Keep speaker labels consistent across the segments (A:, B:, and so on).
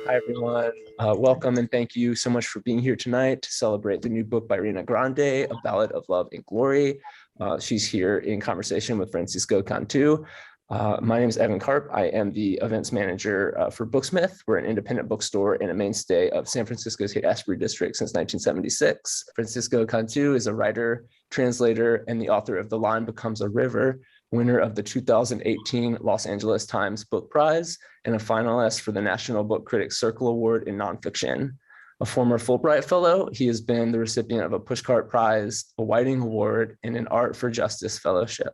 A: Hi, everyone. Welcome and thank you so much for being here tonight to celebrate the new book by Reyna Grande, A Ballad of Love and Glory. She's here in conversation with Francisco Cantú. My name is Evan Karp. I am the events manager for Booksmith. We're an independent bookstore and a mainstay of San Francisco's Haight-Ashbury district since 1976. Francisco Cantú is a writer, translator, and the author of The Line Becomes a River, winner of the 2018 Los Angeles Times Book Prize, and a finalist for the National Book Critics Circle Award in Nonfiction. A former Fulbright Fellow, he has been the recipient of a Pushcart Prize, a Whiting Award, and an Art for Justice Fellowship.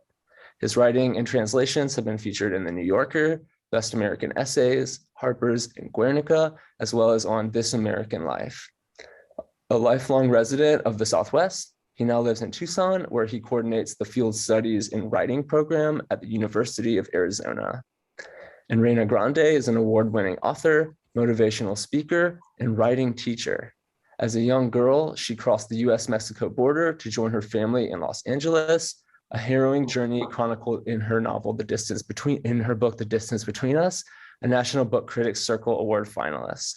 A: His writing and translations have been featured in The New Yorker, Best American Essays, Harper's, and Guernica, as well as on This American Life. A lifelong resident of the Southwest, he now lives in Tucson, where he coordinates the Field Studies in Writing program at the University of Arizona. And Reyna Grande is an award-winning author, motivational speaker, and writing teacher. As a young girl, she crossed the US-Mexico border to join her family in Los Angeles, a harrowing journey chronicled in her novel, The Distance Between Us, a National Book Critics Circle Award finalist.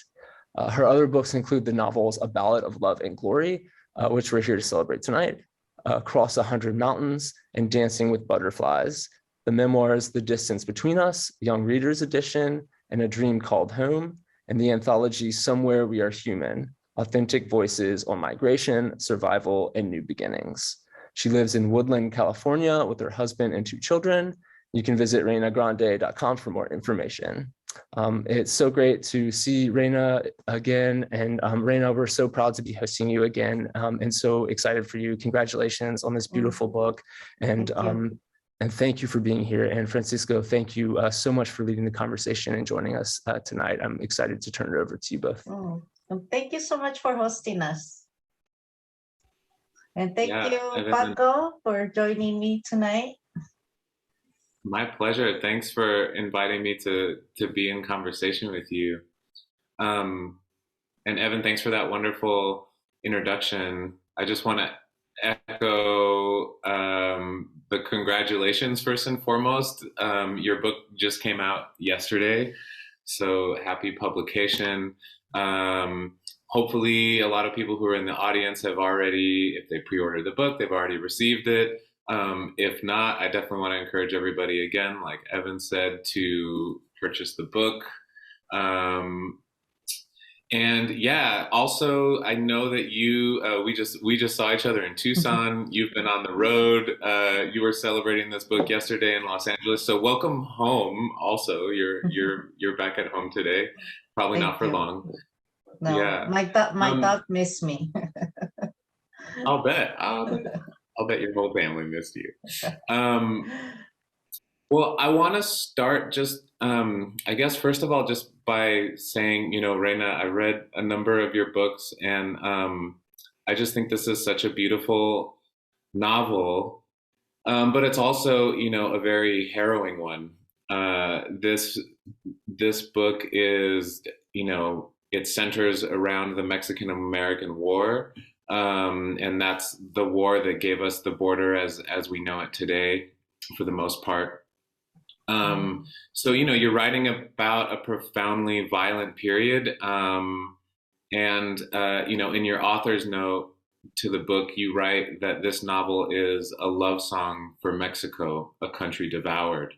A: Her other books include the novels A Ballad of Love and Glory, which we're here to celebrate tonight, Across 100 Mountains, and Dancing with Butterflies, the memoirs The Distance Between Us, Young Readers Edition, and A Dream Called Home, and the anthology Somewhere We Are Human, authentic voices on migration, survival, and new beginnings. She lives in Woodland, California with her husband and 2 children. You can visit reynagrande.com for more information. It's so great to see Reyna again. And Reyna, we're so proud to be hosting you again and so excited for you. Congratulations on this beautiful book. And thank you for being here. And Francisco, thank you so much for leading the conversation and joining us tonight. I'm excited to turn it over to you both.
B: Thank you so much for hosting us. And thank you, Paco, for joining me tonight.
C: My pleasure. Thanks for inviting me to be in conversation with you. And Evan, thanks for that wonderful introduction. I just want to echo the congratulations first and foremost. Your book just came out yesterday, so happy publication. Hopefully a lot of people who are in the audience have already, if they pre-ordered the book, they've already received it. If not, I definitely want to encourage everybody again, like Evan said, to purchase the book. And yeah, also I know that you, we just saw each other in Tucson. You've been on the road. You were celebrating this book yesterday in Los Angeles. So welcome home. Also, you're back at home today. Probably not for long.
B: No, yeah. My dog missed me.
C: I'll bet your whole family missed you. Well, I want to start just, I guess, first of all, just by saying, Reyna, I read a number of your books, and I just think this is such a beautiful novel, but it's also, a very harrowing one. This book is, it centers around the Mexican-American War. And that's the war that gave us the border as we know it today, for the most part. So, you're writing about a profoundly violent period. And, in your author's note to the book, you write that this novel is a love song for Mexico, a country devoured.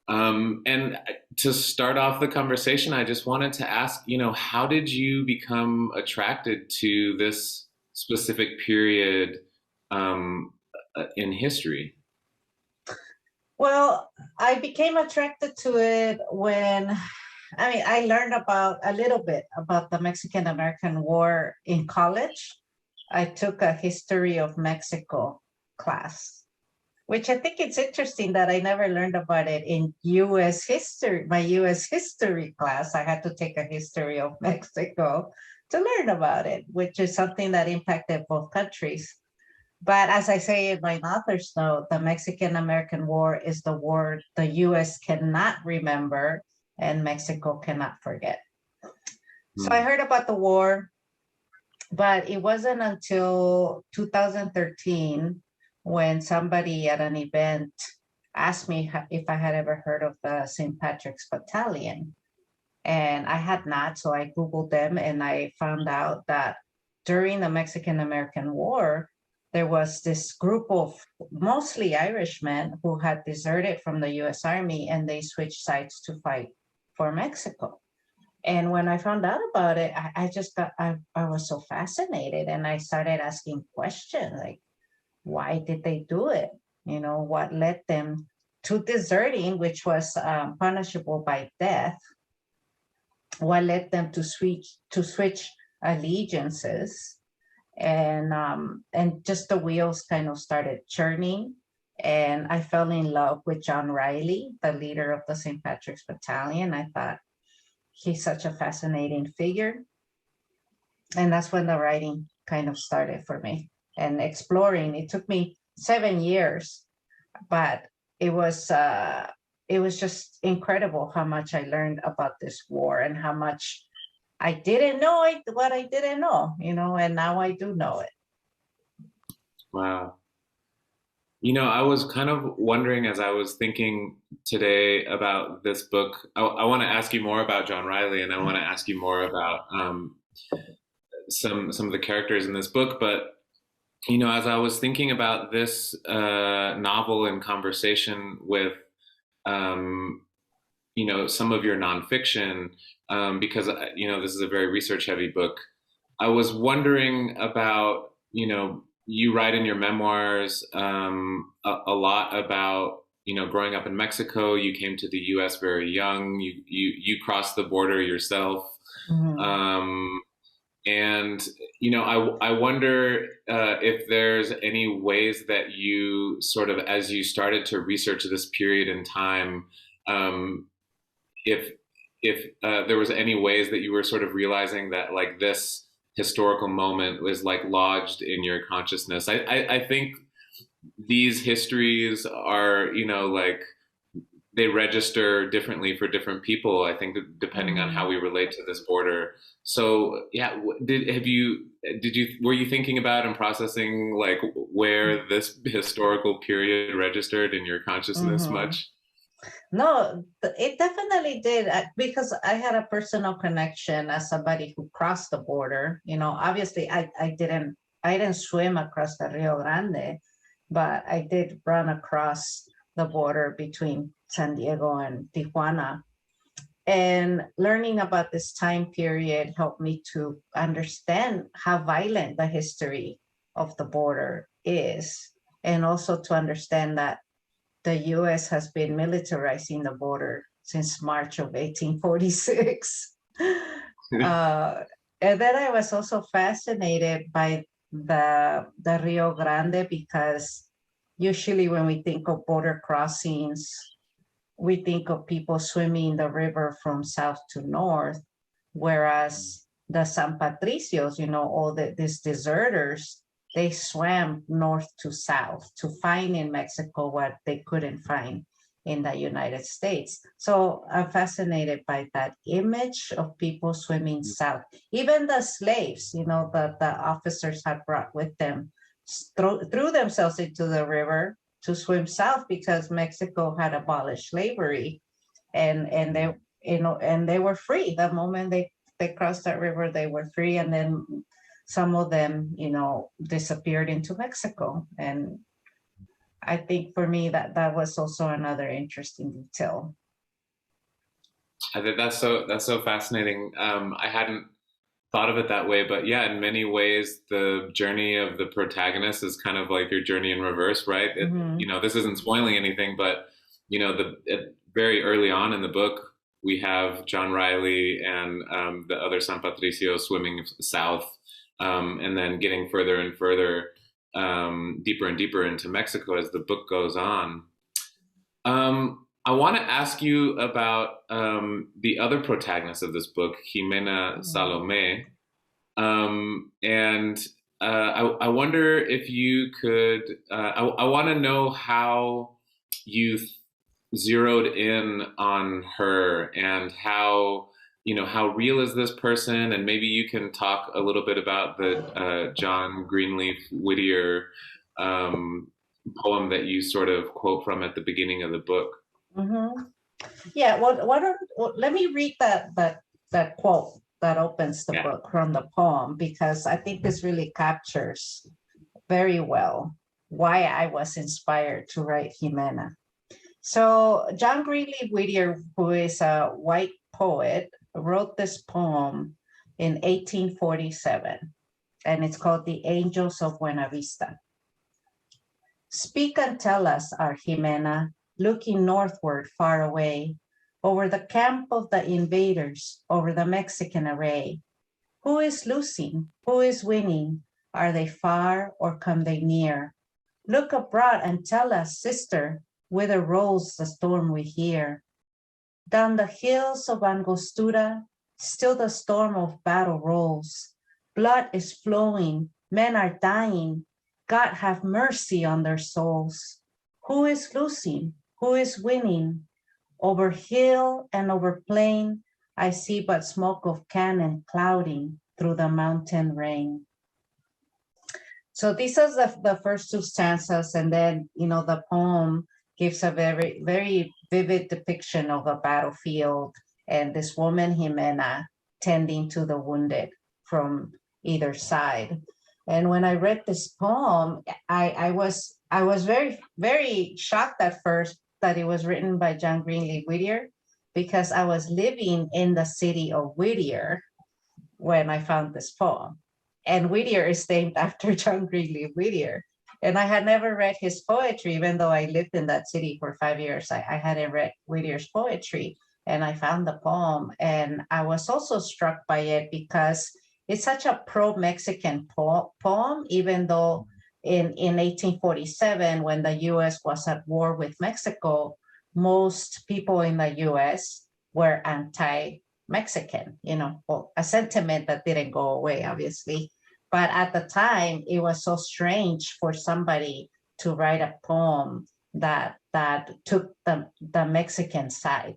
C: And to start off the conversation, I just wanted to ask, how did you become attracted to this specific period in history?
B: Well, I became attracted to it when, I learned a little bit about the Mexican-American War in college. I took a history of Mexico class, which I think it's interesting that I never learned about it in U.S. history. My U.S. history class, I had to take a history of Mexico to learn about it, which is something that impacted both countries. But as I say in my author's note, the Mexican-American War is the war the U.S. cannot remember and Mexico cannot forget. So I heard about the war, but it wasn't until 2013 when somebody at an event asked me if I had ever heard of the St. Patrick's Battalion. And I had not, so I Googled them and I found out that during the Mexican-American War, there was this group of mostly Irishmen who had deserted from the US Army and they switched sides to fight for Mexico. And when I found out about it, I was so fascinated and I started asking questions like, why did they do it? You know, what led them to deserting, which was punishable by death? What led them to switch allegiances? And just the wheels kind of started churning. And I fell in love with John Riley, the leader of the St. Patrick's Battalion. I thought he's such a fascinating figure. And that's when the writing kind of started for me and exploring. It took me 7 years, but it was just incredible how much I learned about this war and how much I didn't know what I didn't know, you know, and now I do know it.
C: Wow. You know, I was kind of wondering as I was thinking today about this book, I want to ask you more about John Riley and I want to ask you more about some of the characters in this book. But, you know, as I was thinking about this novel in conversation with, you know, some of your nonfiction, because, you know, this is a very research heavy book, I was wondering about, you know, you write in your memoirs a lot about, you know, growing up in Mexico. You came to the U.S. very young. You crossed the border yourself, and you know, I wonder if there's any ways that you sort of, as you started to research this period in time, if there was any ways that you were sort of realizing that like this historical moment was like lodged in your consciousness. I think these histories are, you know, like they register differently for different people, I think, depending on how we relate to this border. So yeah, were you thinking about and processing like where this historical period registered in your consciousness much?
B: No, it definitely did, because I had a personal connection as somebody who crossed the border. You know, obviously I didn't swim across the Rio Grande, but I did run across the border between San Diego and Tijuana. And learning about this time period helped me to understand how violent the history of the border is, and also to understand that the U.S. has been militarizing the border since March of 1846. And then I was also fascinated by the Rio Grande, because usually when we think of border crossings, we think of people swimming the river from south to north, whereas the San Patricios, you know, all these deserters, they swam north to south to find in Mexico what they couldn't find in the United States. So I'm fascinated by that image of people swimming south. Even the slaves, you know, the officers had brought with them, threw themselves into the river to swim south because Mexico had abolished slavery, and they, you know, and they were free. The moment they crossed that river, they were free. And then some of them, you know, disappeared into Mexico. And I think for me that was also another interesting detail.
C: I think that's so fascinating. I hadn't thought of it that way, but yeah, in many ways, the journey of the protagonist is kind of like your journey in reverse, right? You know, this isn't spoiling anything, but you know, very early on in the book, we have John Riley and the other San Patricio swimming south, and then getting further and further, deeper and deeper into Mexico as the book goes on. I want to ask you about the other protagonist of this book, Jimena Salome. And I wonder if you could, I want to know how you zeroed in on her and how, you know, how real is this person? And maybe you can talk a little bit about the John Greenleaf Whittier poem that you sort of quote from at the beginning of the book.
B: Yeah, let me read that quote that opens the book from the poem, because I think this really captures very well why I was inspired to write Jimena. So John Greenleaf Whittier, who is a white poet, wrote this poem in 1847, and it's called The Angels of Buena Vista. Speak and tell us, our Jimena, looking northward far away, over the camp of the invaders, over the Mexican array. Who is losing? Who is winning? Are they far or come they near? Look abroad and tell us, sister, whither rolls the storm we hear. Down the hills of Angostura, still the storm of battle rolls. Blood is flowing, men are dying. God have mercy on their souls. Who is losing? Who is winning? Over hill and over plain, I see but smoke of cannon clouding through the mountain rain. So these are the first two stanzas, and then, the poem gives a very, very vivid depiction of a battlefield and this woman, Jimena, tending to the wounded from either side. And when I read this poem, I was very, very shocked at first that it was written by John Greenleaf Whittier, because I was living in the city of Whittier when I found this poem. And Whittier is named after John Greenleaf Whittier. And I had never read his poetry, even though I lived in that city for 5 years. I hadn't read Whittier's poetry, and I found the poem. And I was also struck by it because it's such a pro-Mexican poem, even though in 1847, when the US was at war with Mexico, most people in the US were anti-Mexican, a sentiment that didn't go away, obviously. But at the time, it was so strange for somebody to write a poem that took the Mexican side,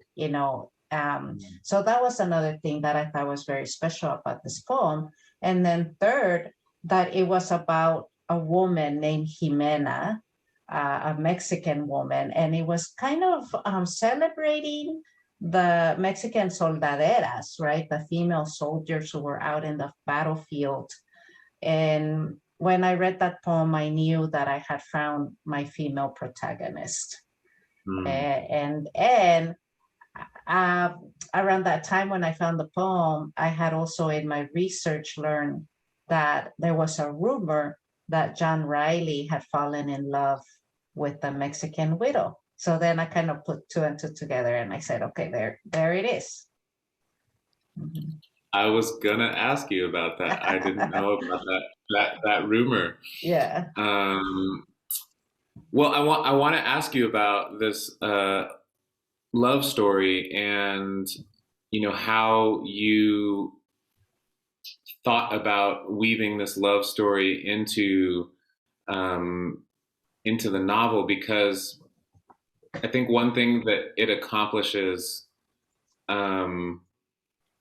B: So that was another thing that I thought was very special about this poem. And then third, that it was about a woman named Jimena, a Mexican woman, and it was kind of celebrating the Mexican soldaderas, right? The female soldiers who were out in the battlefield. And when I read that poem, I knew that I had found my female protagonist. And around that time when I found the poem, I had also in my research learned that there was a rumor that John Riley had fallen in love with the Mexican widow. So then I kind of put two and two together, and I said, okay, there it is.
C: I was gonna ask you about that. I didn't know about that rumor.
B: Yeah.
C: Well, I want to ask you about this love story, and how you thought about weaving this love story into the novel, because I think one thing that it accomplishes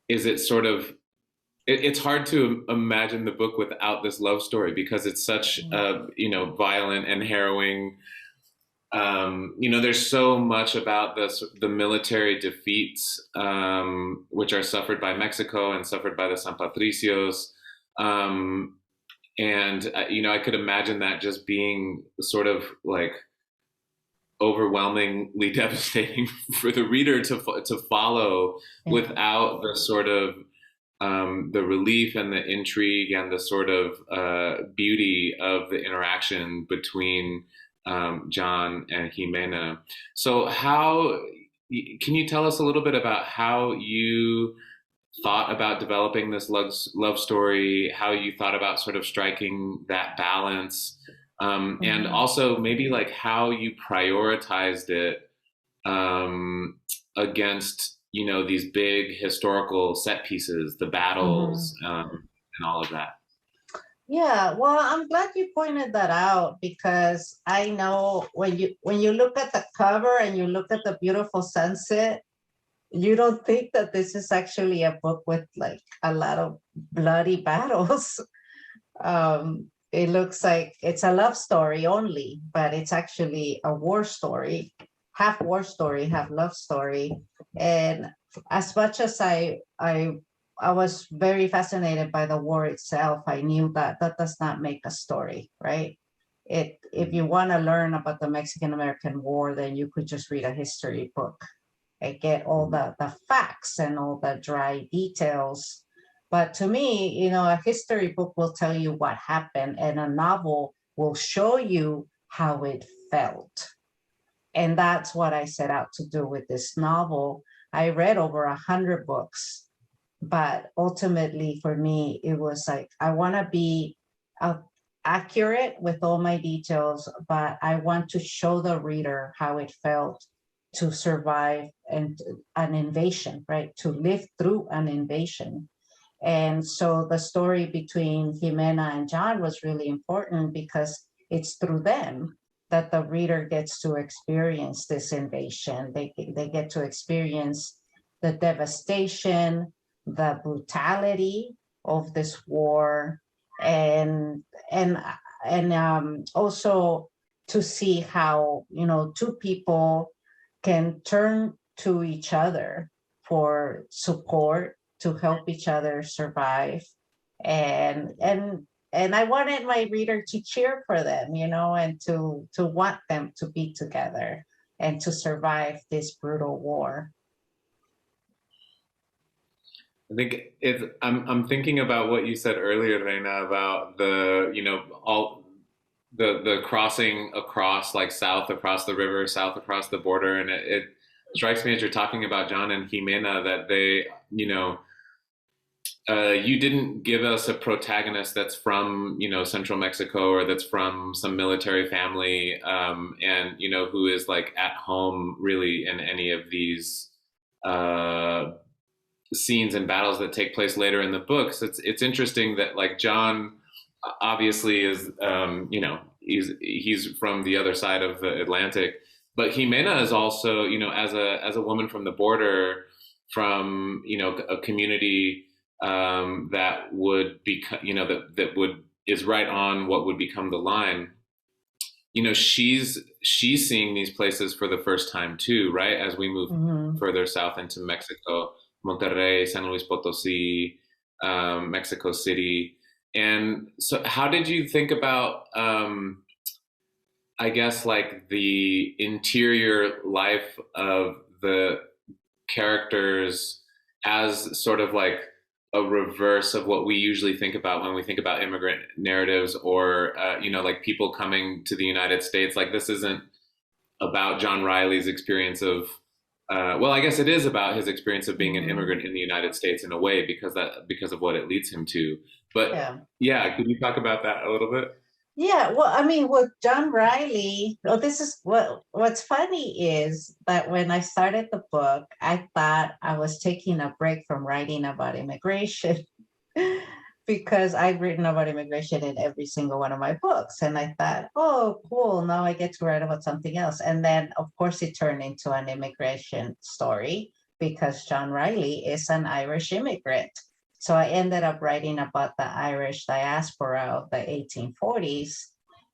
C: is it sort of, it's hard to imagine the book without this love story, because it's such violent and harrowing. There's so much about the military defeats, which are suffered by Mexico and suffered by the San Patricios. I could imagine that just being sort of like overwhelmingly devastating for the reader to follow, without the sort of the relief and the intrigue and the sort of beauty of the interaction between John and Jimena. So can you tell us a little bit about how you thought about developing this love story, how you thought about sort of striking that balance, and also maybe like how you prioritized it against, these big historical set pieces, the battles, and all of that.
B: Yeah, well, I'm glad you pointed that out, because I know when you look at the cover and you look at the beautiful sunset, you don't think that this is actually a book with like a lot of bloody battles. It looks like it's a love story only, but it's actually a war story, half war story, half love story. And as much as I was very fascinated by the war itself, I knew that that does not make a story, right? If you want to learn about the Mexican-American War, then you could just read a history book and get all the facts and all the dry details. But to me, you know, a history book will tell you what happened, and a novel will show you how it felt. And that's what I set out to do with this novel. I read over 100 books, but ultimately for me, it was like, I want to be accurate with all my details, but I want to show the reader how it felt to survive an invasion, right? To live through an invasion. And so the story between Jimena and John was really important because it's through them that the reader gets to experience this invasion. They get to experience the devastation, the brutality of this war, and also to see how, you know, two people can turn to each other for support, to help each other survive. And I wanted my reader to cheer for them, you know, and to want them to be together and to survive this brutal war.
C: I think I'm thinking about what you said earlier, Reina, about the, you know, all the crossing across, like south across the river, south across the border. And it strikes me as you're talking about John and Jimena that they, you know, you didn't give us a protagonist that's from, you know, central Mexico or that's from some military family, and, you know, who is like at home really in any of these scenes and battles that take place later in the books. It's interesting that like John obviously is, you know, he's from the other side of the Atlantic, but Jimena is also, you know, as a woman from the border, from, you know, a community that would be, you know, is right on what would become the line. You know, she's seeing these places for the first time too, right? As we move further south into Mexico, Monterrey, San Luis Potosí, Mexico City. And so how did you think about, I guess, like the interior life of the characters as sort of like a reverse of what we usually think about when we think about immigrant narratives, or, you know, like people coming to the United States? Like, this isn't about John Riley's experience of, well, I guess it is about his experience of being an immigrant in the United States in a way, because of what it leads him to. But yeah, could you talk about that a little bit?
B: Yeah, well, I mean, with John Riley, well, this is what's funny is that when I started the book, I thought I was taking a break from writing about immigration because I've written about immigration in every single one of my books. And I thought, oh, cool, now I get to write about something else. And then, of course, it turned into an immigration story because John Riley is an Irish immigrant. So I ended up writing about the Irish diaspora of the 1840s.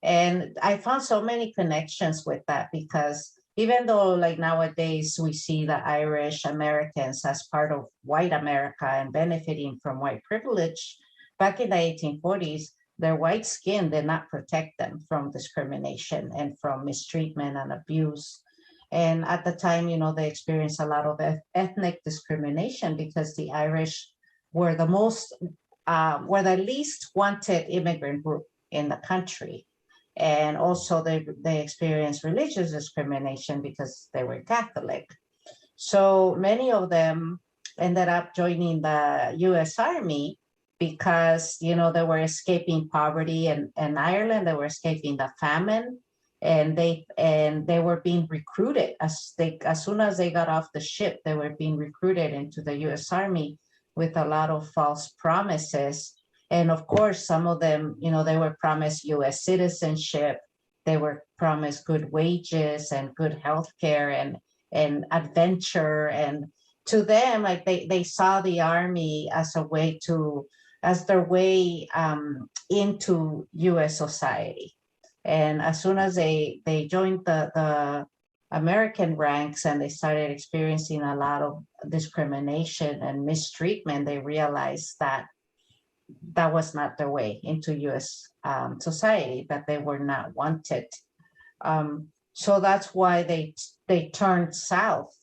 B: And I found so many connections with that because even though like nowadays we see the Irish Americans as part of white America and benefiting from white privilege, back in the 1840s, their white skin did not protect them from discrimination and from mistreatment and abuse. And at the time, you know, they experienced a lot of ethnic discrimination because the Irish were the least wanted immigrant group in the country. And also they experienced religious discrimination because they were Catholic. So many of them ended up joining the US Army because, you know, they were escaping poverty in Ireland, they were escaping the famine, and they were being recruited as soon as they got off the ship, they were being recruited into the US Army with a lot of false promises. And of course, some of them, you know, they were promised US citizenship, they were promised good wages and good health care and adventure. And to them, like they saw the army as their way into US society. And as soon as they joined the American ranks and they started experiencing a lot of discrimination and mistreatment, they realized that that was not their way into US society, that they were not wanted. So that's why they turned south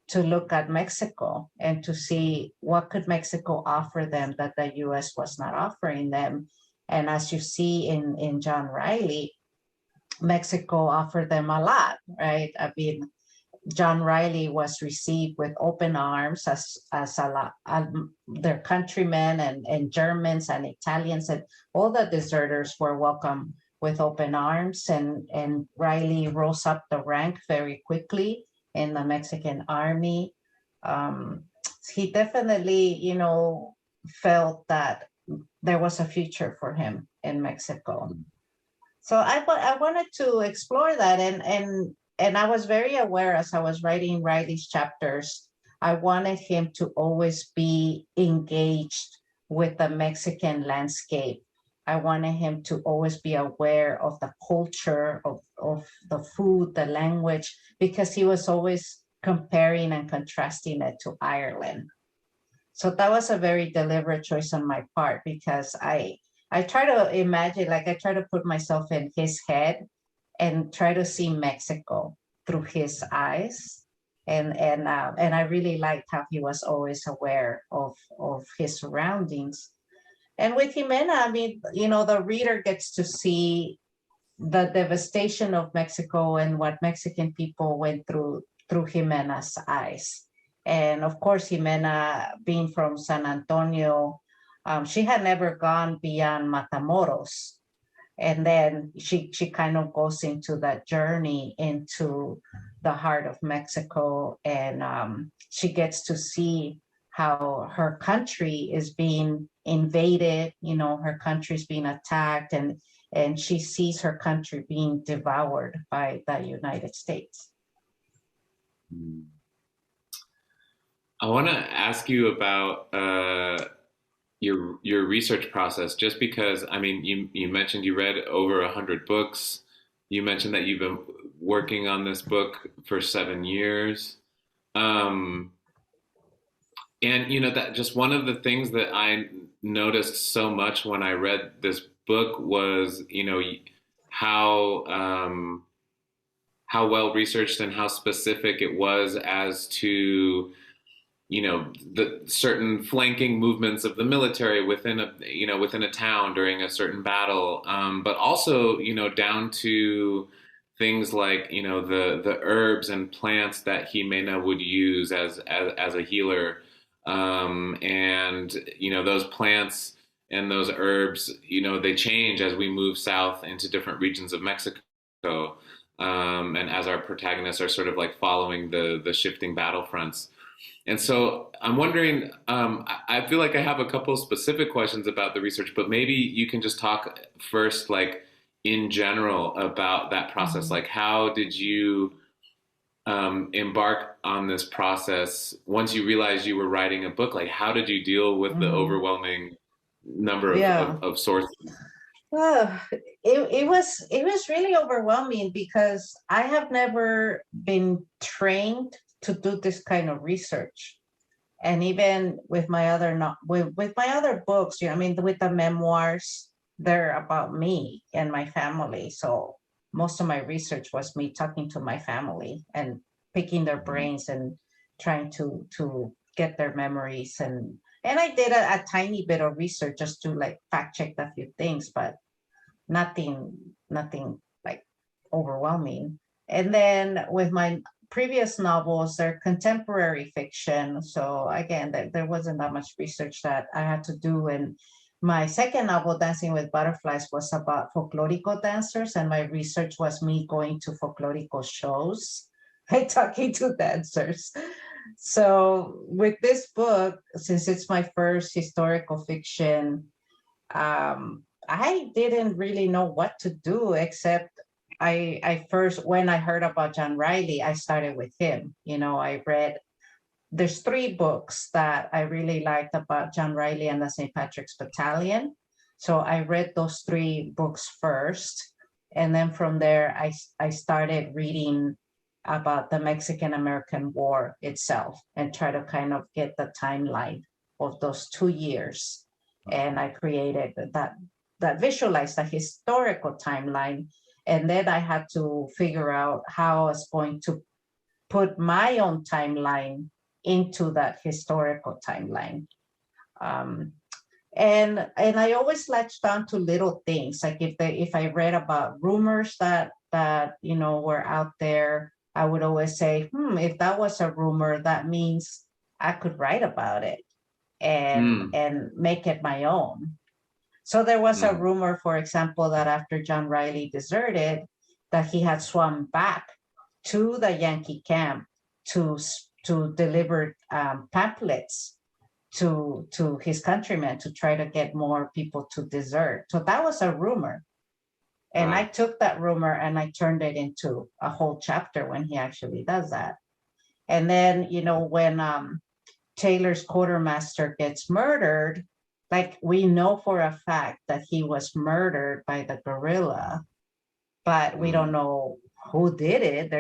B: to look at Mexico and to see what could Mexico offer them that the US was not offering them. And as you see in John Riley, Mexico offered them a lot, right? I mean, John Riley was received with open arms as a lot their countrymen and Germans and Italians, and all the deserters were welcome with open arms. And Riley rose up the rank very quickly in the Mexican army. He definitely, you know, felt that there was a future for him in Mexico. So I wanted to explore that, and I was very aware as I was writing Riley's chapters, I wanted him to always be engaged with the Mexican landscape. I wanted him to always be aware of the culture, of the food, the language, because he was always comparing and contrasting it to Ireland. So that was a very deliberate choice on my part, because I try to imagine, like I try to put myself in his head and try to see Mexico through his eyes. And I really liked how he was always aware of his surroundings. And with Jimena, I mean, you know, the reader gets to see the devastation of Mexico and what Mexican people went through Jimena's eyes. And of course, Jimena, being from San Antonio, she had never gone beyond Matamoros. And then she kind of goes into that journey into the heart of Mexico, and she gets to see how her country is being invaded, you know, her country's being attacked, and she sees her country being devoured by the United States.
C: I want to ask you about your research process, just because, I mean, you mentioned you read over 100 books. You mentioned that you've been working on this book for 7 years. And, you know, that just one of the things that I noticed so much when I read this book was, you know, how well researched and how specific it was as to, you know, the certain flanking movements of the military within a town during a certain battle, but also, you know, down to things like, you know, the herbs and plants that Jimena would use as a healer, and, you know, those plants and those herbs, you know, they change as we move south into different regions of Mexico, and as our protagonists are sort of like following the shifting battlefronts. And so I'm wondering, I feel like I have a couple of specific questions about the research, but maybe you can just talk first, like in general, about that process. Mm-hmm. Like, how did you embark on this process once you realized you were writing a book? Like, how did you deal with the overwhelming number of sources?
B: Well, it was really overwhelming, because I have never been trained to do this kind of research. And even with my other with my other books, you know, I mean, with the memoirs, they're about me and my family. So most of my research was me talking to my family and picking their brains and trying to get their memories. And I did a tiny bit of research just to like fact check a few things, but nothing like overwhelming. And then with my previous novels, they're contemporary fiction. So again, there wasn't that much research that I had to do. And my second novel, Dancing with Butterflies, was about folklorico dancers. And my research was me going to folklorico shows and talking to dancers. So with this book, since it's my first historical fiction, I didn't really know what to do, except I first, when I heard about John Riley, I started with him. You know, I read, there's 3 books that I really liked about John Riley and the St. Patrick's Battalion. So I read those 3 books first. And then from there, I started reading about the Mexican-American War itself and try to kind of get the timeline of those 2 years. And I created that visualized the historical timeline. And then I had to figure out how I was going to put my own timeline into that historical timeline. And I always latched on to little things, like if I read about rumors that were out there, I would always say, if that was a rumor, that means I could write about it and make it my own. So there was a rumor, for example, that after John Riley deserted, that he had swum back to the Yankee camp to deliver pamphlets to his countrymen to try to get more people to desert. So that was a rumor. And I took that rumor and I turned it into a whole chapter when he actually does that. And then, when Taylor's quartermaster gets murdered, like we know for a fact that he was murdered by the guerrilla, but we don't know who did it.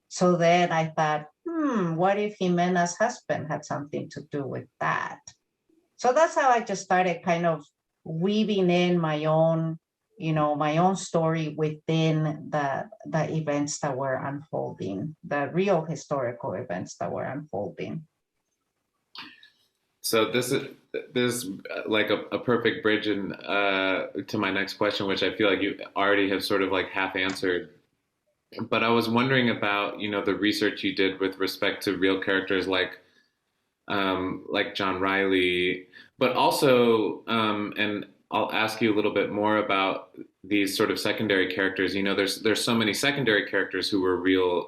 B: So then I thought, what if Jimena's husband had something to do with that? So that's how I just started kind of weaving in my own story within the events that were unfolding, the real historical events that were unfolding.
C: So this is like a perfect bridge to my next question, which I feel like you already have sort of like half answered. But I was wondering about, the research you did with respect to real characters like John Riley, but also, and I'll ask you a little bit more about these sort of secondary characters. There's so many secondary characters who were real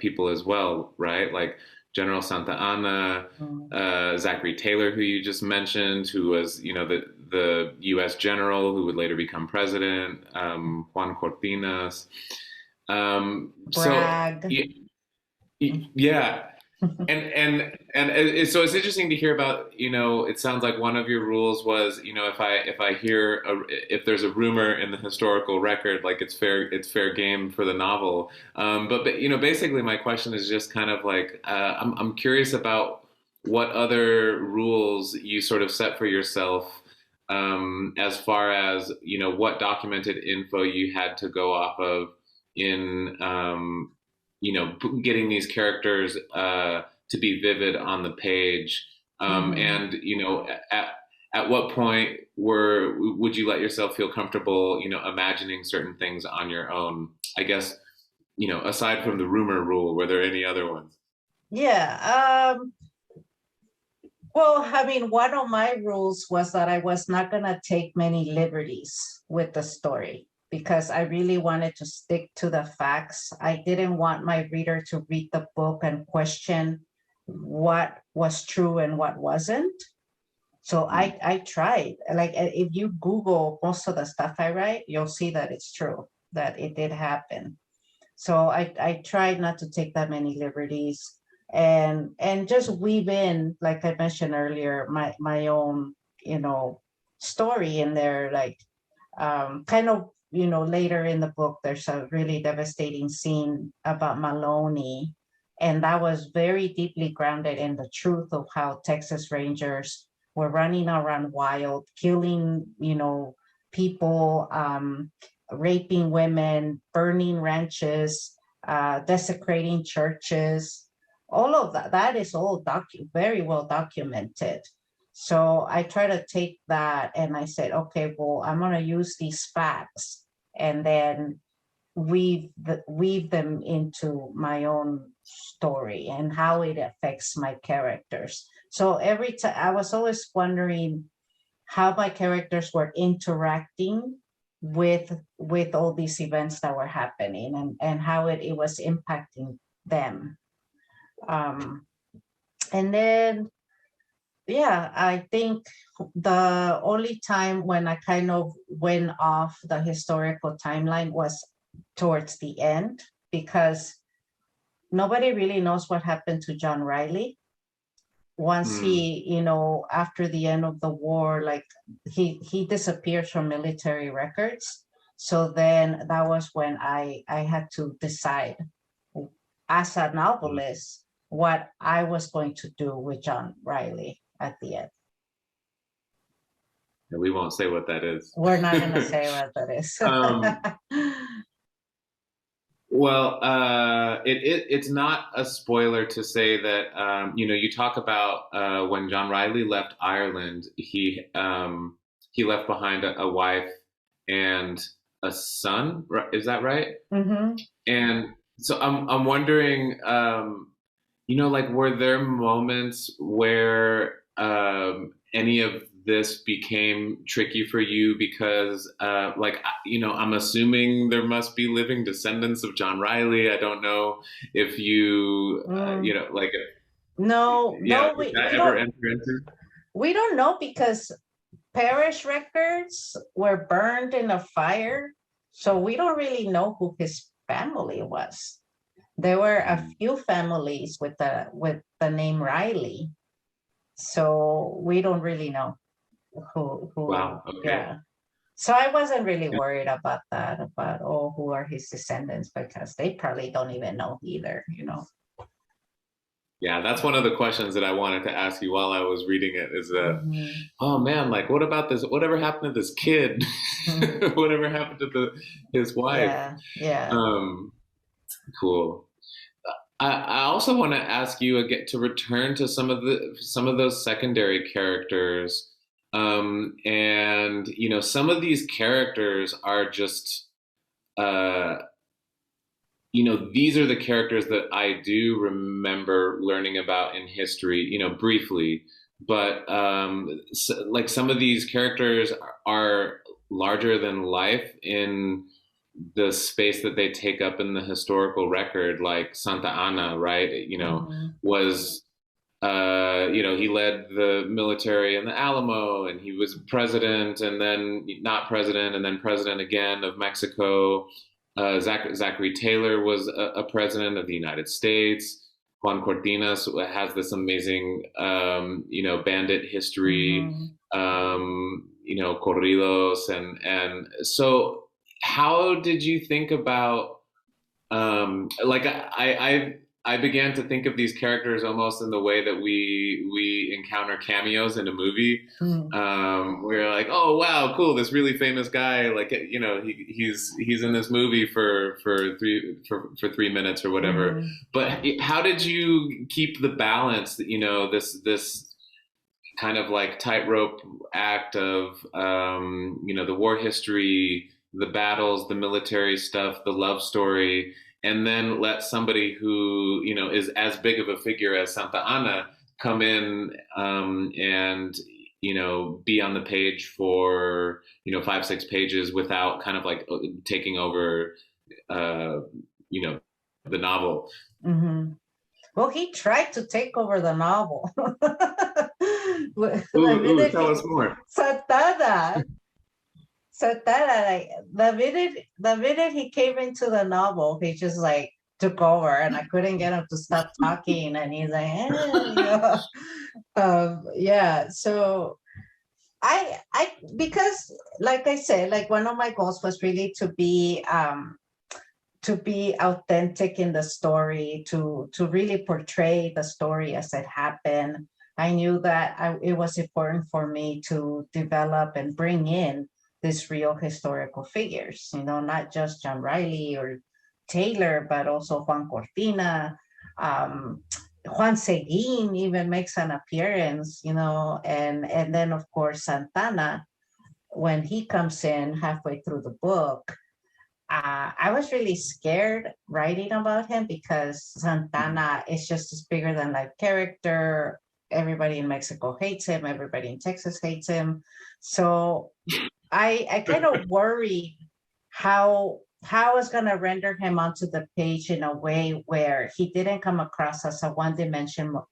C: people as well, right? Like General Santa Anna, Zachary Taylor, who you just mentioned, who was, the U.S. general who would later become president, Juan Cortinas.
B: Bragg.
C: Yeah. And so it's interesting to hear about, it sounds like one of your rules was, if I hear if there's a rumor in the historical record, like it's fair game for the novel. But basically my question is just kind of like, I'm curious about what other rules you sort of set for yourself, as far as, what documented info you had to go off of in, getting these characters to be vivid on the page, and at what point would you let yourself feel comfortable, imagining certain things on your own? I guess, aside from the rumor rule, were there any other ones?
B: Yeah. Well, I mean, one of my rules was that I was not going to take many liberties with the story, because I really wanted to stick to the facts. I didn't want my reader to read the book and question what was true and what wasn't. So I tried. Like, if you Google most of the stuff I write, you'll see that it's true, that it did happen. So I tried not to take that many liberties and just weave in, like I mentioned earlier, my own, story in there, like kind of, later in the book, there's a really devastating scene about Maloney. And that was very deeply grounded in the truth of how Texas Rangers were running around wild, killing, people, raping women, burning ranches, desecrating churches. All of that is all very well documented. So I try to take that and I said, okay, well, I'm going to use these facts and then weave them into my own story and how it affects my characters. So every time I was always wondering how my characters were interacting with all these events that were happening and how it was impacting them. And then, yeah, I think the only time when I kind of went off the historical timeline was towards the end, because nobody really knows what happened to John Riley. Once he, after the end of the war, like he disappears from military records. So then that was when I had to decide as a novelist, what I was going to do with John Riley at the end.
C: We won't say what that is.
B: We're not going to say what that is.
C: Well, it's not a spoiler to say that you talk about when John Riley left Ireland, he left behind a wife and a son. Is that right?
B: Mm-hmm.
C: And so I'm wondering, like, were there moments where any of this became tricky for you because, I'm assuming there must be living descendants of John Riley. I don't know if you,
B: No, we
C: ever enter into?
B: We don't know because parish records were burned in a fire, so we don't really know who his family was. There were a few families with the name Riley, so we don't really know who.
C: Wow. Okay.
B: Yeah. So I wasn't really worried about that, about who are his descendants, because they probably don't even know either,
C: Yeah, that's one of the questions that I wanted to ask you while I was reading it is that, oh man, like what about this? Whatever happened to this kid? Whatever happened to his wife?
B: Yeah.
C: Cool. I also want to ask you again to return to some of those secondary characters. And some of these characters are just these are the characters that I do remember learning about in history, briefly. But like some of these characters are larger than life in the space that they take up in the historical record, like Santa Anna, right? Was he led the military in the Alamo, and he was president, and then not president, and then president again of Mexico. Zachary Taylor was a president of the United States. Juan Cortinas has this amazing, bandit history, corridos, and so. How did you think about, I began to think of these characters almost in the way that we encounter cameos in a movie. We're like, oh wow, cool, this really famous guy, like he's in this movie for 3 minutes or whatever. But how did you keep the balance? This kind of like tightrope act of the war history, the battles, the military stuff, the love story, and then let somebody who, is as big of a figure as Santa Anna come in and, be on the page for, 5-6 pages without kind of like taking over, the novel.
B: Well, he tried to take over the novel.
C: Tell us more.
B: Santana, like the minute he came into the novel, he just like took over, and I couldn't get him to stop talking. And he's like, So I because like I said, like one of my goals was really to be authentic in the story, to really portray the story as it happened. I knew that it was important for me to develop and bring in these real historical figures, not just John Riley or Taylor, but also Juan Cortina. Juan Seguin even makes an appearance, and then of course Santana, when he comes in halfway through the book. I was really scared writing about him because Santana is just this bigger than life character. Everybody in Mexico hates him. Everybody in Texas hates him. So I kind of worried how I was going to render him onto the page in a way where he didn't come across as a one-dimensional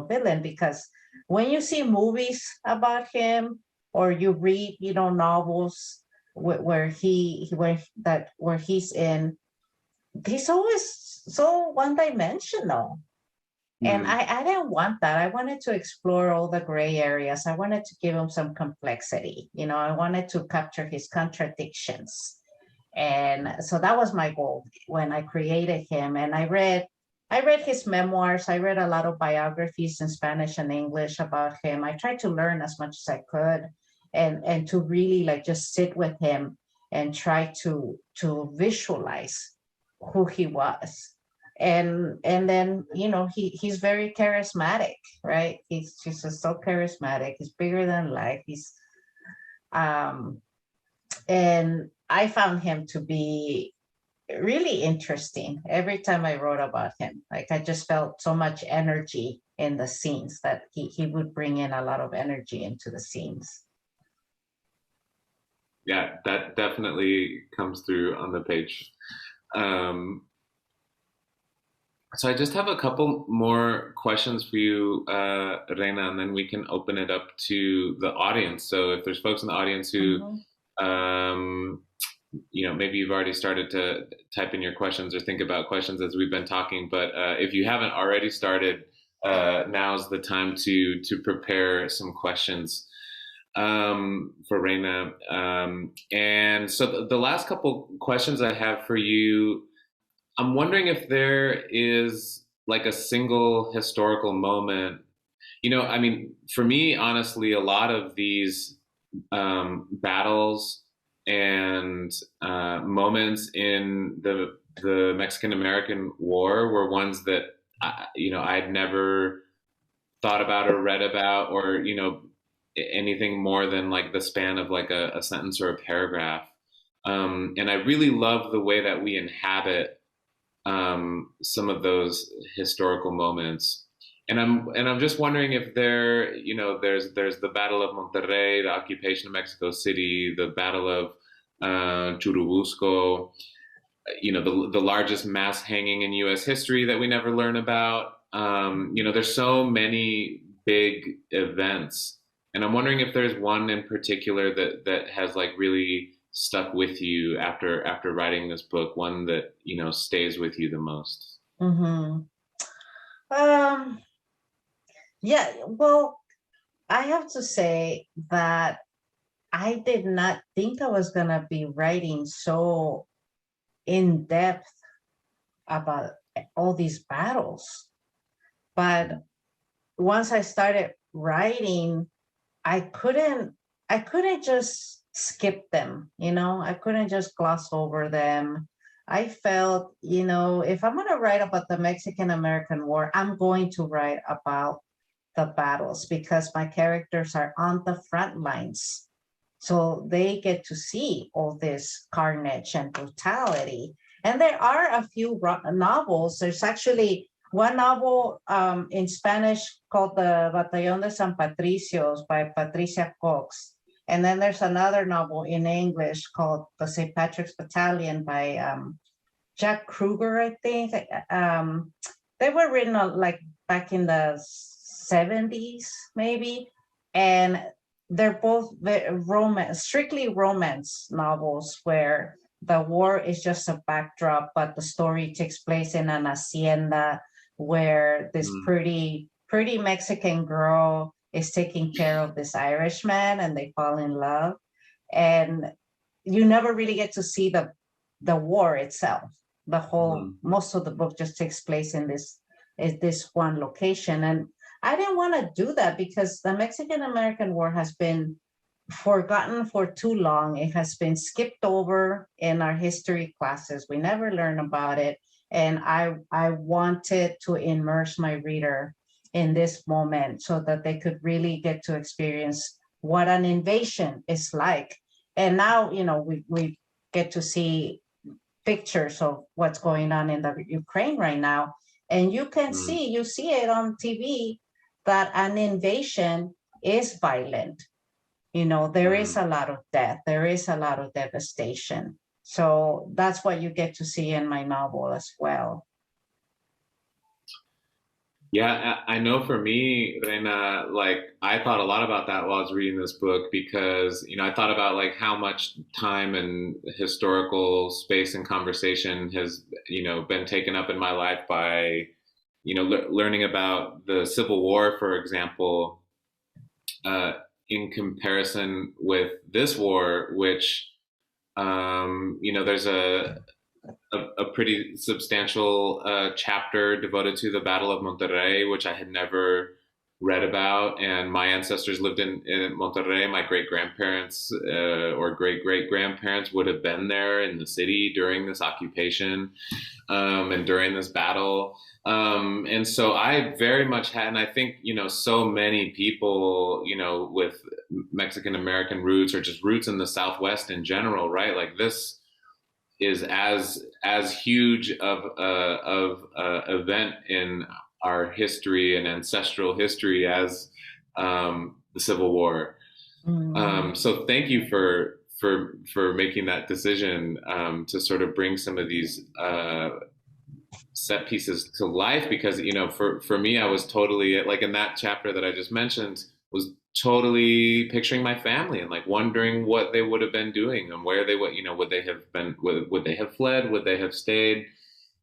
B: villain. Because when you see movies about him or you read, novels where he's in, he's always so one-dimensional. And I didn't want that. I wanted to explore all the gray areas. I wanted to give him some complexity. I wanted to capture his contradictions. And so that was my goal when I created him. And I read his memoirs. I read a lot of biographies in Spanish and English about him. I tried to learn as much as I could, and to really like just sit with him and try to visualize who he was. And then, you know, he's very charismatic, right? He's just so charismatic. He's bigger than life. He's and I found him to be really interesting every time I wrote about him. Like, I just felt so much energy in the scenes that he would bring in a lot of energy into the scenes.
C: Yeah, that definitely comes through on the page. So I just have a couple more questions for you, Reyna, and then we can open it up to the audience. So if there's folks in the audience who, you know, maybe you've already started to type in your questions or think about questions as we've been talking, but if you haven't already started, now's the time to prepare some questions for Reyna. And so the last couple questions I have for you, I'm wondering if there is like a single historical moment. You know, I mean, for me, honestly, a lot of these battles and moments in the Mexican-American War were ones that you know, I'd never thought about or read about, or you know, anything more than like the span of like a sentence or a paragraph. And I really love the way that we inhabit some of those historical moments. And I'm just wondering if there, you know, there's the Battle of Monterrey, the occupation of Mexico City, the Battle of Churubusco, you know, the largest mass hanging in U.S. history that we never learn about. You know, there's so many big events, and I'm wondering if there's one in particular that has like really stuck with you after writing this book, one that, you know, stays with you the most.
B: Yeah, well, I have to say that I did not think I was gonna be writing so in depth about all these battles, but once I started writing, I couldn't just skip them, you know, I couldn't just gloss over them. I felt, you know, if I'm going to write about the Mexican-American War, I'm going to write about the battles because my characters are on the front lines. So they get to see all this carnage and brutality. And there are a few novels. There's actually one novel in Spanish called the Battalion de San Patricios by Patricia Cox. And then there's another novel in English called the St. Patrick's Battalion by Jack Kruger, I think. They were written like back in the 70s, maybe. And they're both strictly romance novels where the war is just a backdrop, but the story takes place in an hacienda where this pretty Mexican girl is taking care of this Irishman, and they fall in love. And you never really get to see the war itself. The whole most of the book just takes place in this one location. And I didn't want to do that because the Mexican-American War has been forgotten for too long. It has been skipped over in our history classes. We never learn about it. And I wanted to immerse my reader in this moment so that they could really get to experience what an invasion is like. And now, you know, we get to see pictures of what's going on in the Ukraine right now. And you can you see it on TV that an invasion is violent. You know, there is a lot of death. There is a lot of devastation. So that's what you get to see in my novel as well.
C: Yeah, I know for me, Reyna, like I thought a lot about that while I was reading this book because, you know, I thought about like how much time and historical space and conversation has, you know, been taken up in my life by, you know, learning about the Civil War, for example, in comparison with this war, which There's a pretty substantial chapter devoted to the Battle of Monterrey, which I had never read about. And my ancestors lived in Monterrey. My great-grandparents or great-great-grandparents would have been there in the city during this occupation and during this battle. And so I very much had, and I think, so many people, with Mexican-American roots or just roots in the Southwest in general, right? Like this is as huge of a event in our history and ancestral history as the Civil War. So thank you for making that decision to sort of bring some of these set pieces to life, because for me, I was totally, like, in that chapter that I just mentioned, was totally picturing my family and like wondering what they would have been doing and where they would, would they have been, would they have fled, would they have stayed,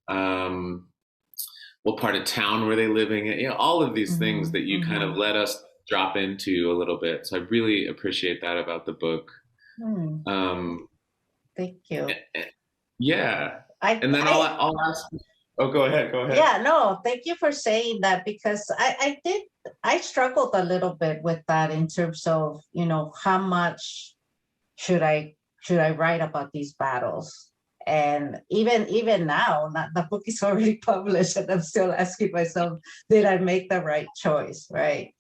C: what part of town were they living in, all of these things that you kind of let us drop into a little bit. So I really appreciate that about the book.
B: Thank you.
C: Yeah. And then I'll ask. Oh, go ahead.
B: Yeah, no, thank you for saying that, because I struggled a little bit with that in terms of, how much should I write about these battles? And even now, the book is already published, and I'm still asking myself, did I make the right choice, right?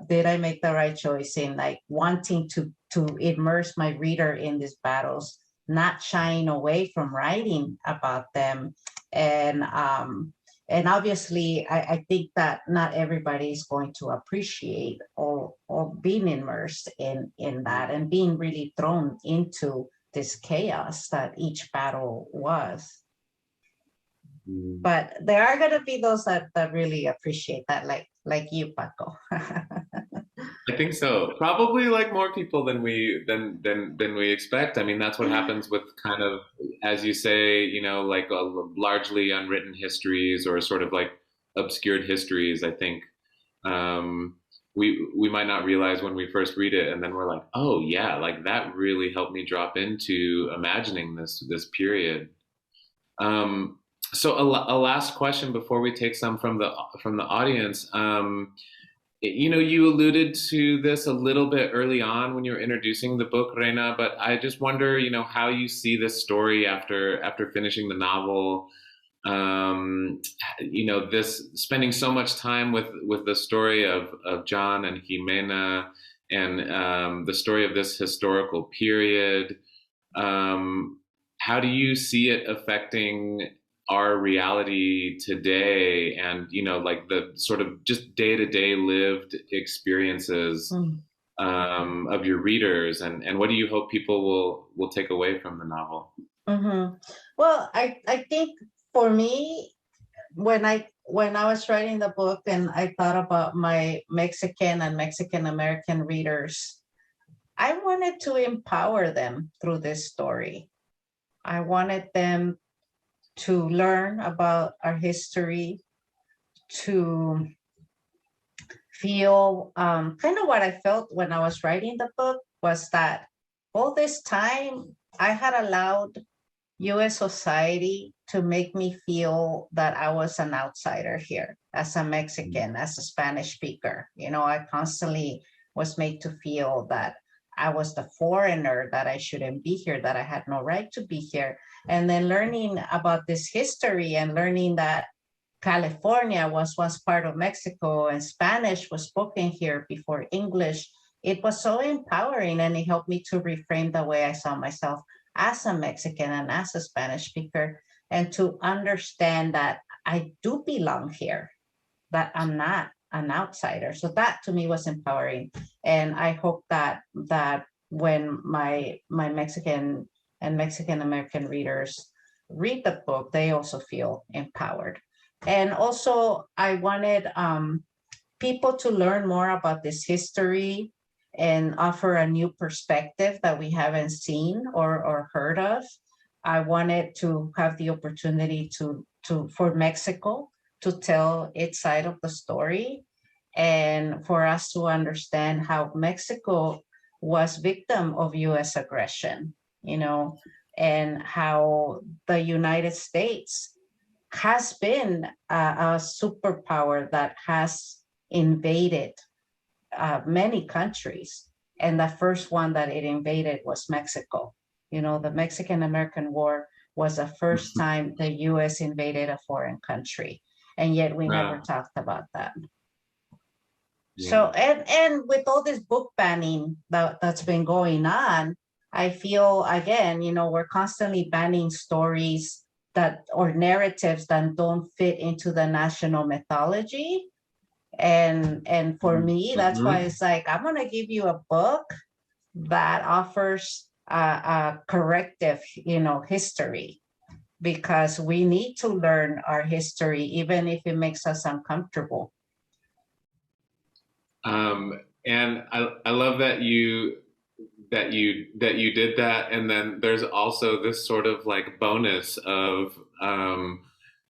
B: Did I make the right choice in like wanting to immerse my reader in these battles, not shying away from writing about them? And obviously, I think that not everybody is going to appreciate or being immersed in that and being really thrown into this chaos that each battle was. But there are going to be those that really appreciate that, like you, Paco.
C: I think so. Probably like more people than we expect. I mean, that's what happens with kind of, as you say, like largely unwritten histories or sort of like obscured histories. I think we might not realize when we first read it, and then we're like, oh yeah, like that really helped me drop into imagining this period. So a last question before we take some from the audience. You alluded to this a little bit early on when you were introducing the book, Reyna, but I just wonder, how you see this story after finishing the novel. This spending so much time with the story of John and Jimena, and the story of this historical period. How do you see it affecting our reality today, and like the sort of just day-to-day lived experiences of your readers, and what do you hope people will take away from the novel?
B: Well, I think for me, when I was writing the book and I thought about my Mexican and Mexican American readers, I wanted to empower them through this story. I wanted them to learn about our history, to feel kind of what I felt when I was writing the book, was that all this time I had allowed US society to make me feel that I was an outsider here as a Mexican, as a Spanish speaker. I constantly was made to feel that I was the foreigner, that I shouldn't be here, that I had no right to be here. And then learning about this history and learning that California was once part of Mexico and Spanish was spoken here before English, it was so empowering, and it helped me to reframe the way I saw myself as a Mexican and as a Spanish speaker, and to understand that I do belong here, that I'm not an outsider. So that to me was empowering. And I hope that when my Mexican and Mexican American readers read the book, they also feel empowered. And also I wanted people to learn more about this history and offer a new perspective that we haven't seen or heard of. I wanted to have the opportunity for Mexico to tell its side of the story, and for us to understand how Mexico was victim of US aggression, and how the United States has been a superpower that has invaded many countries. And the first one that it invaded was Mexico. The Mexican-American War was the first time the US invaded a foreign country. And yet we never talked about that. Yeah. So, and with all this book banning that's been going on, I feel, again, we're constantly banning stories or narratives that don't fit into the national mythology. And for me, that's why it's like, I'm going to give you a book that offers a corrective, history, because we need to learn our history, even if it makes us uncomfortable.
C: And I love that you did that. And then there's also this sort of like bonus of,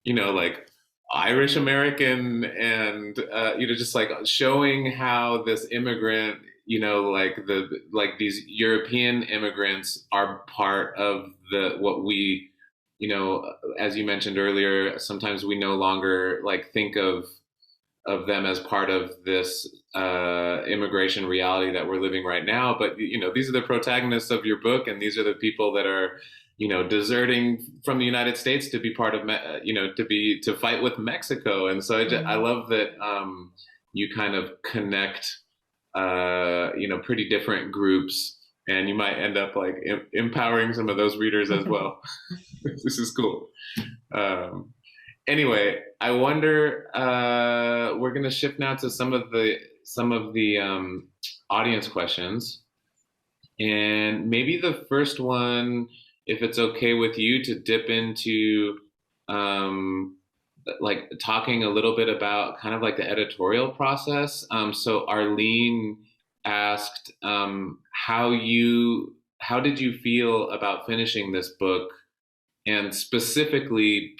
C: like Irish American and, just like showing how this immigrant, like these European immigrants are part of what we, as you mentioned earlier, sometimes we no longer like think of them as part of this immigration reality that we're living right now. But, these are the protagonists of your book, and these are the people that are, deserting from the United States to be part of, to fight with Mexico. And so I love that you kind of connect, pretty different groups, and you might end up like empowering some of those readers as well. This is cool. Anyway, I wonder, we're going to shift now to some of the audience questions. And maybe the first one, if it's okay with you, to dip into like talking a little bit about kind of like the editorial process. So Arlene asked, how did you feel about finishing this book? And specifically,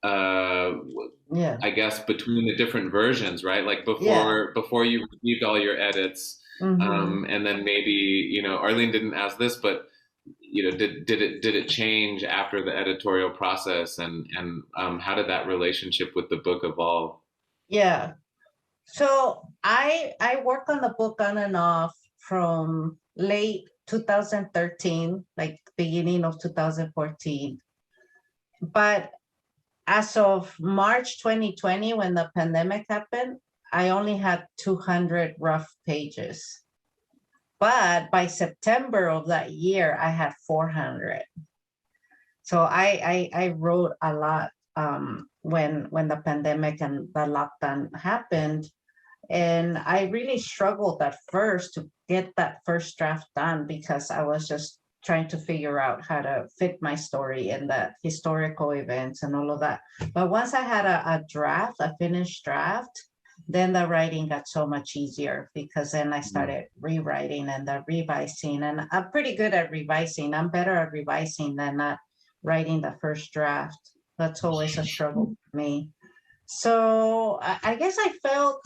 C: I guess between the different versions, right? Like before you received all your edits, and then maybe, Arlene didn't ask this, but did it change after the editorial process, and how did that relationship with the book evolve?
B: Yeah. So I worked on the book on and off from late 2013, like beginning of 2014. But as of March 2020, when the pandemic happened, I only had 200 rough pages. But by September of that year, I had 400. So I wrote a lot when the pandemic and the lockdown happened. And I really struggled at first to get that first draft done, because I was just trying to figure out how to fit my story and the historical events and all of that. But once I had a finished draft, then the writing got so much easier, because then I started rewriting and revising. And I'm pretty good at revising. I'm better at revising than not writing the first draft. That's always a struggle for me. So I guess I felt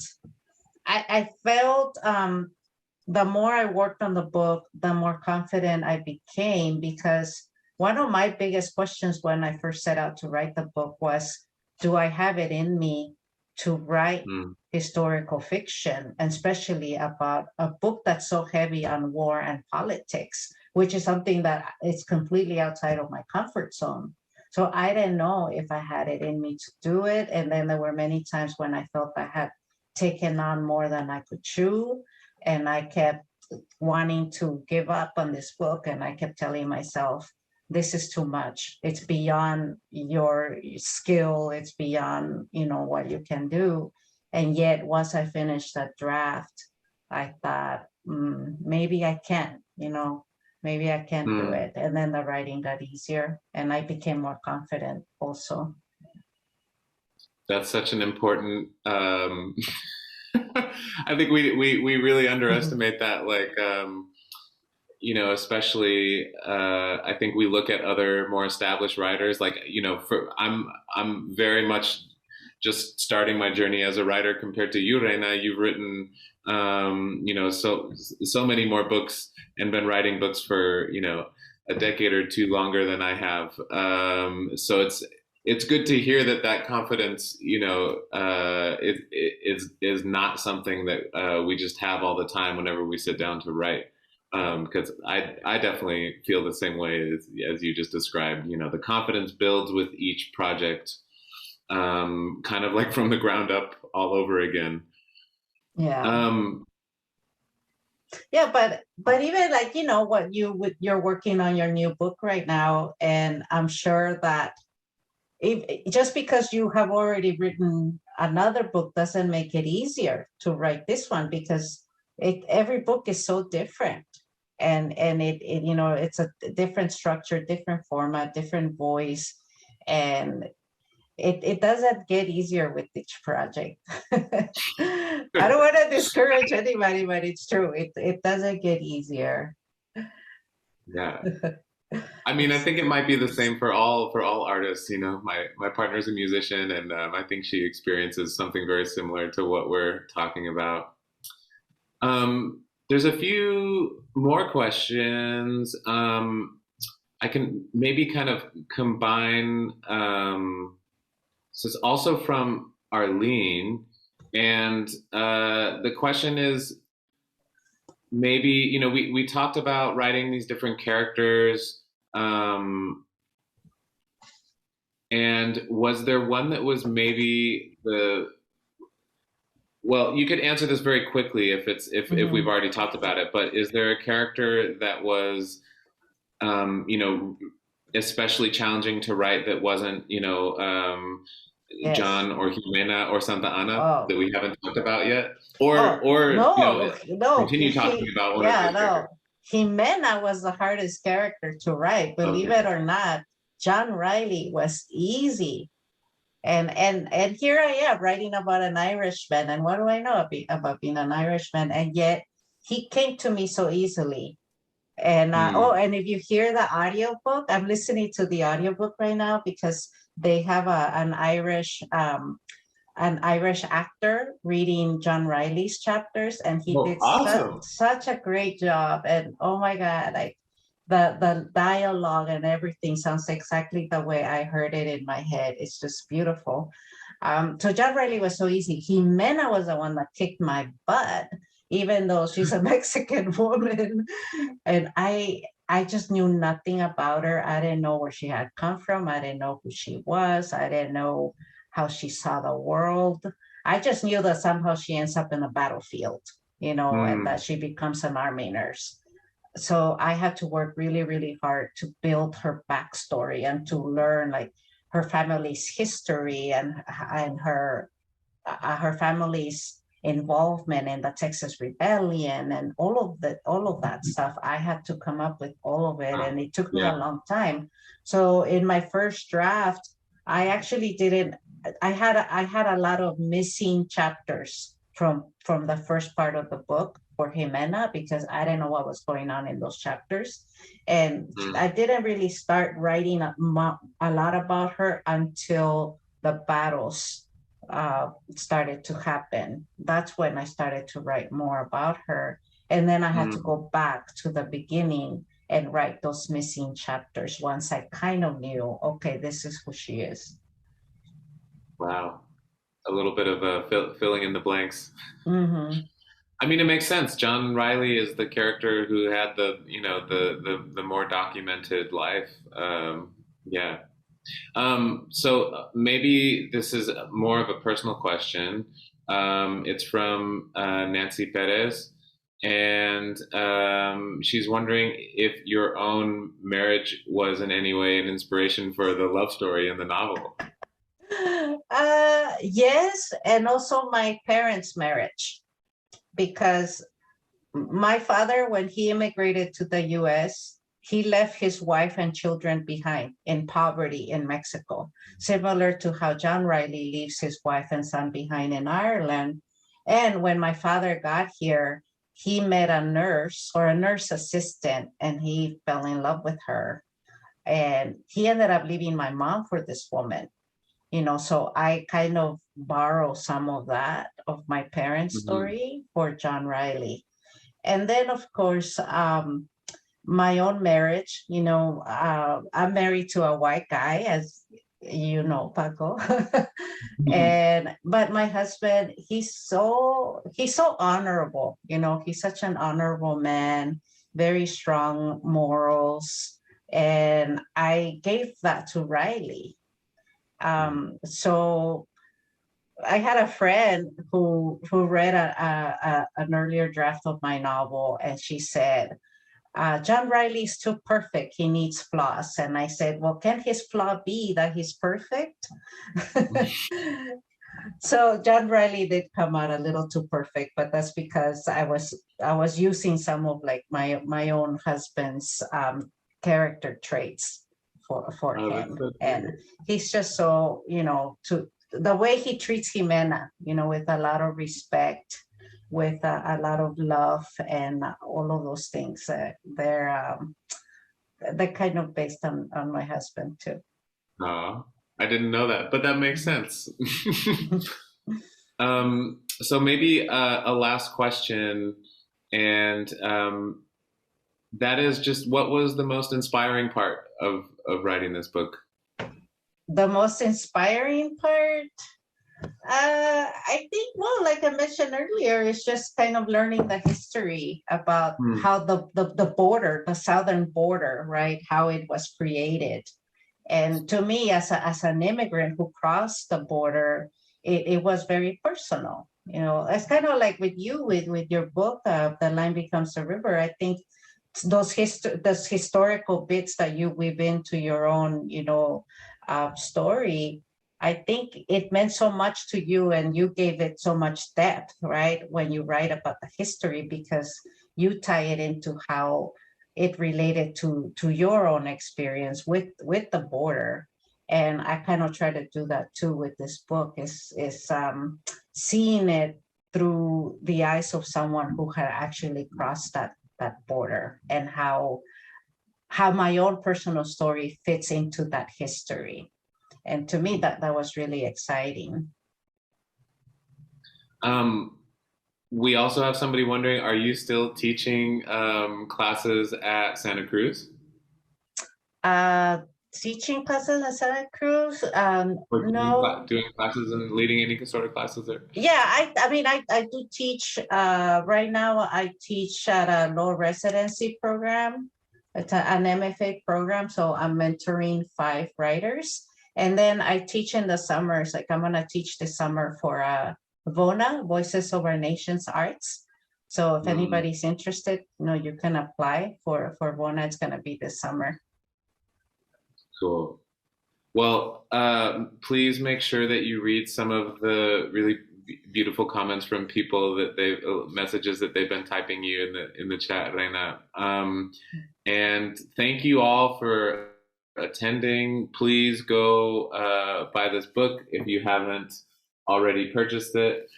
B: the more I worked on the book, the more confident I became, because one of my biggest questions when I first set out to write the book was, do I have it in me to write historical fiction, and especially about a book that's so heavy on war and politics, which is something that is completely outside of my comfort zone. So I didn't know if I had it in me to do it. And then there were many times when I felt I had taken on more than I could chew. And I kept wanting to give up on this book. And I kept telling myself, this is too much. It's beyond your skill. It's beyond, what you can do. And yet, once I finished that draft, I thought, maybe I can, maybe I can do it. And then the writing got easier, and I became more confident also.
C: That's such an important, I think we really underestimate that, like, especially, I think we look at other more established writers, like, I'm very much just starting my journey as a writer compared to you, Reyna. You've written, so many more books and been writing books for, a decade or two longer than I have. So it's good to hear that confidence, is not something that we just have all the time whenever we sit down to write. Because I definitely feel the same way as you just described. The confidence builds with each project, kind of like from the ground up all over again.
B: Yeah. Yeah, but even like, what you're working on your new book right now, and I'm sure that just because you have already written another book doesn't make it easier to write this one, because every book is so different, and it's a different structure, different format, different voice, and it doesn't get easier with each project. I don't want to discourage anybody, but it's true. It doesn't get easier.
C: Yeah. I mean, I think it might be the same for all artists. My partner's a musician, and I think she experiences something very similar to what we're talking about. There's a few more questions. I can maybe kind of combine. So it's also from Arlene, and the question is, maybe, we talked about writing these different characters, and was there one that was maybe well, you could answer this very quickly if we've already talked about it, but is there a character that was, especially challenging to write, that wasn't,
B: Yes.
C: John or Jimena or Santa Ana,
B: Oh.
C: that we haven't talked about yet? Or
B: no,
C: continue talking about one of those characters.
B: Jimena was the hardest character to write, believe it or not. John Riley was easy. And here I am writing about an Irishman, and what do I know about being an Irishman? And yet he came to me so easily. And and if you hear the audiobook, I'm listening to the audiobook right now, because they have an Irish actor reading John Riley's chapters, and he did
C: awesome.
B: such a great job. And oh my God, like the dialogue and everything sounds exactly the way I heard it in my head. It's just beautiful. So John Riley was so easy. Jimena was the one that kicked my butt, even though she's a Mexican woman. And I just knew nothing about her. I didn't know where she had come from. I didn't know who she was. I didn't know how she saw the world. I just knew that somehow she ends up in the battlefield, and that she becomes an army nurse. So I had to work really, really hard to build her backstory and to learn like her family's history and her family's involvement in the Texas Rebellion and all of that stuff. I had to come up with all of it, and it took me a long time. So in my first draft, I actually didn't. I had a lot of missing chapters from the first part of the book for Jimena, because I didn't know what was going on in those chapters, and I didn't really start writing a lot about her until the battles started to happen. That's when I started to write more about her, and then I had to go back to the beginning and write those missing chapters once I kind of knew, okay, this is who she is.
C: Wow, a little bit of filling in the blanks.
B: Mm-hmm.
C: I mean, it makes sense. John Riley is the character who had the more documented life. Yeah. So maybe this is more of a personal question. It's from Nancy Perez, and she's wondering if your own marriage was in any way an inspiration for the love story in the novel.
B: Yes, and also my parents' marriage, because my father, when he immigrated to the US, he left his wife and children behind in poverty in Mexico, similar to how John Riley leaves his wife and son behind in Ireland. And when my father got here, he met a nurse or a nurse assistant, and he fell in love with her. And he ended up leaving my mom for this woman. So I kind of borrow some of that of my parents' story for John Riley. And then, of course, my own marriage, I'm married to a white guy, as you know, Paco. But my husband, he's so honorable, he's such an honorable man, very strong morals. And I gave that to Riley. So I had a friend who read an earlier draft of my novel, and she said, John Riley's too perfect. He needs flaws. And I said, well, can his flaw be that he's perfect? So John Riley did come out a little too perfect, but that's because I was using some of like my own husband's character traits for him. And he's just so, to the way he treats Jimena, with a lot of respect, with a lot of love, and all of those things. They're kind of based on my husband too.
C: Oh, I didn't know that, but that makes sense. So maybe a last question, and that is just, what was the most inspiring part of writing this book?
B: The most inspiring part? I think, well, like I mentioned earlier, it's just kind of learning the history about how the border, the southern border, right, how it was created. And to me, as an immigrant who crossed the border, it was very personal. It's kind of like with you, with your book, The Line Becomes a River. I think those historical bits that you weave into your own, story, I think it meant so much to you, and you gave it so much depth, right? When you write about the history, because you tie it into how it related to your own experience with the border. And I kind of try to do that too with this book, is seeing it through the eyes of someone who had actually crossed that border, and how my own personal story fits into that history. And to me, that was really exciting.
C: We also have somebody wondering, are you still teaching classes at Santa Cruz?
B: Teaching classes at Santa Cruz?
C: Or
B: No.
C: doing classes and leading any sort of classes there?
B: Yeah, I do teach. Right now, I teach at a law residency program. It's an MFA program, so I'm mentoring 5 writers. And then I teach in the summers. Like, I'm gonna teach this summer for VONA, Voices Over Nations Arts. So if anybody's interested, you can apply for VONA. It's gonna be this summer.
C: Cool. Well, please make sure that you read some of the really beautiful comments from people that messages that they've been typing you in the chat, Reyna. And thank you all for attending. Please go buy this book if you haven't already purchased it.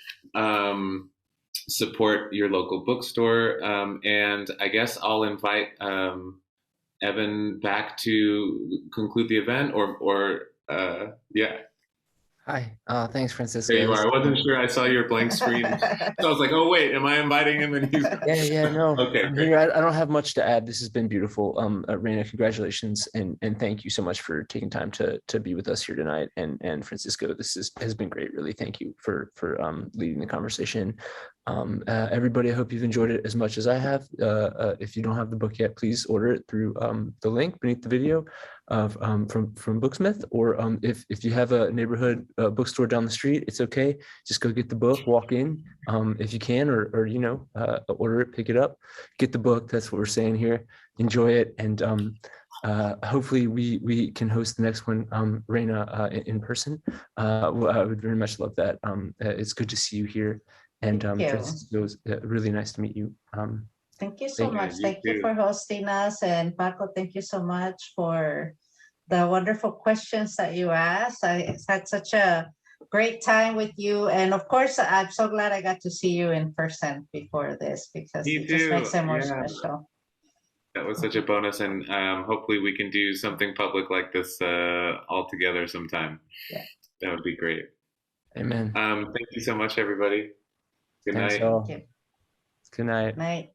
C: Support your local bookstore, and I guess I'll invite Evan back to conclude the event, or yeah.
A: Hi, thanks, Francisco.
C: There you are. I wasn't sure. I saw your blank screen. So I was like, oh, wait, am I inviting him? And he's...
A: Yeah, no.
C: Okay,
A: I'm here. I don't have much to add. This has been beautiful. Reyna, congratulations, and thank you so much for taking time to be with us here tonight. And Francisco, this has been great. Really, thank you for leading the conversation. Everybody, I hope you've enjoyed it as much as I have. If you don't have the book yet, please order it through the link beneath the video from Booksmith, or if you have a neighborhood bookstore down the street, it's okay. Just go get the book, walk in if you can, or order it, pick it up, get the book. That's what we're saying here. Enjoy it, and hopefully we can host the next one, Reyna, in person. I would very much love that. It's good to see you here, and Francisco, it was really nice to meet you.
B: Thank you so much. Thank you for hosting us. And Paco, thank you so much for the wonderful questions that you asked. I had such a great time with you. And of course, I'm so glad I got to see you in person before this, because it just makes it more special.
C: That was such a bonus. And hopefully we can do something public like this all together sometime.
B: Yeah.
C: That would be great.
A: Amen.
C: Thank you so much, everybody. Good
A: Thanks
C: night.
A: all.
B: Thank you.
A: Good night.
B: Night.